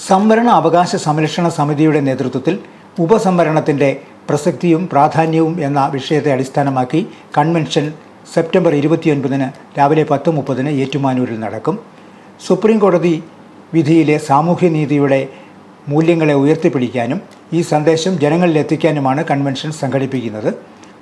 സംവരണ അവകാശ സംരക്ഷണ സമിതിയുടെ നേതൃത്വത്തിൽ ഉപസംവരണത്തിൻ്റെ പ്രസക്തിയും പ്രാധാന്യവും എന്ന വിഷയത്തെ അടിസ്ഥാനമാക്കി കൺവെൻഷൻ സെപ്റ്റംബർ 29 രാവിലെ 10:30 ഏറ്റുമാനൂരിൽ നടക്കും. സുപ്രീം കോടതി വിധിയിലെ സാമൂഹ്യനീതിയുടെ മൂല്യങ്ങളെ ഉയർത്തിപ്പിടിക്കാനും ഈ സന്ദേശം ജനങ്ങളിലെത്തിക്കാനുമാണ് കൺവെൻഷൻ സംഘടിപ്പിക്കുന്നത്.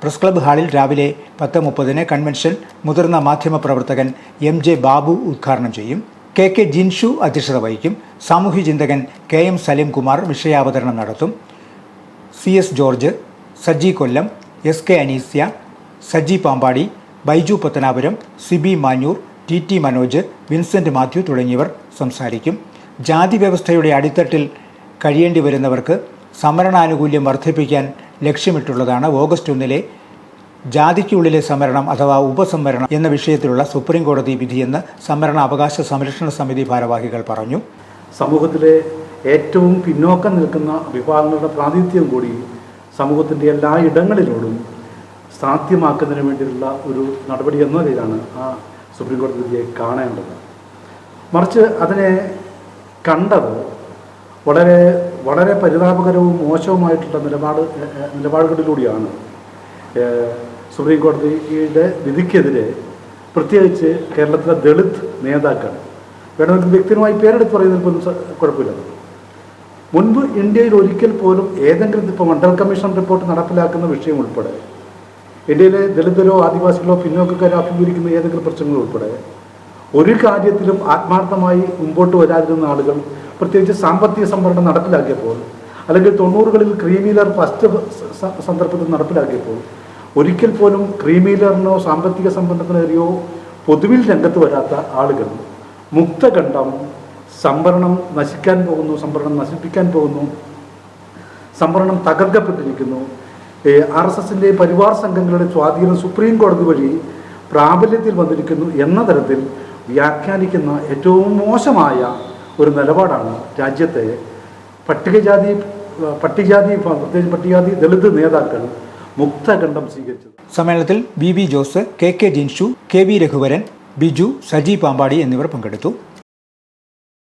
പ്രസ് ക്ലബ്ബ് ഹാളിൽ രാവിലെ 10:30 കൺവെൻഷൻ മുതിർന്ന മാധ്യമപ്രവർത്തകൻ MJ ബാബു ഉദ്ഘാടനം ചെയ്യും. KK ജിൻഷു അധ്യക്ഷത വഹിക്കും. സാമൂഹ്യ ചിന്തകൻ KM സലീംകുമാർ വിഷയാവതരണം നടത്തും. CS George, Saji Kollam, SK Aneesya, Saji Pampady, Baiju Pathanapuram, Sibi Manjoor, TT Manoj, Vincent Mathew തുടങ്ങിയവർ സംസാരിക്കും. ജാതി വ്യവസ്ഥയുടെ അടിത്തട്ടിൽ കഴിയേണ്ടി വരുന്നവർക്ക് സംവരണാനുകൂല്യം വർദ്ധിപ്പിക്കാൻ ലക്ഷ്യമിട്ടുള്ളതാണ് ഓഗസ്റ്റ് 1 ജാതിക്കുള്ളിലെ സംവരണം അഥവാ ഉപസംവരണം എന്ന വിഷയത്തിലുള്ള സുപ്രീം കോടതി വിധിയെന്ന് സംവരണ അവകാശ സംരക്ഷണ സമിതി ഭാരവാഹികൾ പറഞ്ഞു. സമൂഹത്തിലെ ഏറ്റവും പിന്നോക്കം നിൽക്കുന്ന വിഭാഗങ്ങളുടെ പ്രാതിനിധ്യം കൂടി സമൂഹത്തിൻ്റെ എല്ലാ ഇടങ്ങളിലോടും സാധ്യമാക്കുന്നതിന് വേണ്ടിയുള്ള ഒരു നടപടി എന്ന നിലയിലാണ് ആ സുപ്രീം കോടതി വിധിയെ കാണേണ്ടത്. മറിച്ച് അതിനെ കണ്ടത് വളരെ വളരെ പരിതാപകരവും മോശവുമായിട്ടുള്ള നിലപാടുകളിലൂടെയാണ്. സുപ്രീം കോടതിയുടെ വിധിക്കെതിരെ പ്രത്യേകിച്ച് കേരളത്തിലെ ദളിത് നേതാക്കൾ, വേണമെങ്കിൽ വ്യക്തിപരമായി പേരെടുത്ത് പറയുന്നതിൽ കുഴപ്പമില്ല. മുൻപ് ഇന്ത്യയിൽ ഒരിക്കൽ പോലും ഏതെങ്കിലും ഇപ്പോൾ മണ്ഡൽ കമ്മീഷൻ റിപ്പോർട്ട് നടപ്പിലാക്കുന്ന വിഷയം ഉൾപ്പെടെ ഇന്ത്യയിലെ ദളിതരോ ആദിവാസികളോ പിന്നോക്കക്കാരോ അഭിമുഖീകരിക്കുന്ന ഏതെങ്കിലും പ്രശ്നങ്ങൾ ഉൾപ്പെടെ ഒരു കാര്യത്തിലും ആത്മാർത്ഥമായി മുമ്പോട്ട് വരാതിരുന്ന ആളുകൾ പ്രത്യേകിച്ച് സാമ്പത്തിക സംവരണം നടപ്പിലാക്കിയപ്പോൾ, അല്ലെങ്കിൽ 90കളിൽ ക്രീമീലർ ഫസ്റ്റ് സന്ദർഭത്തിൽ നടപ്പിലാക്കിയപ്പോൾ ഒരിക്കൽ പോലും ക്രീമീലറിനോ സാമ്പത്തിക സംവരണത്തിനെതിരെയോ പൊതുവിൽ രംഗത്ത് വരാത്ത ആളുകൾ മുക്തകണ്ഠം സംവരണം നശിക്കാൻ പോകുന്നു, സംവരണം നശിപ്പിക്കാൻ പോകുന്നു, സംവരണം തകർക്കപ്പെട്ടിരിക്കുന്നു, RSSൻ്റെ പരിവാർ സംഘങ്ങളുടെ സ്വാധീനം സുപ്രീം കോടതി വഴി പ്രാബല്യത്തിൽ വന്നിരിക്കുന്നു എന്ന തരത്തിൽ വ്യാഖ്യാനിക്കുന്ന ഏറ്റവും മോശമായ ഒരു നിലപാടാണ് രാജ്യത്തെ പട്ടികജാതി ദളിത് നേതാക്കൾ മുക്തകണ്ഠം സ്വീകരിച്ചത്. സമ്മേളനത്തിൽ BB Jose, KK Jinshu, KB Raghuvaran, Biju, Saji Pampady എന്നിവർ പങ്കെടുത്തു.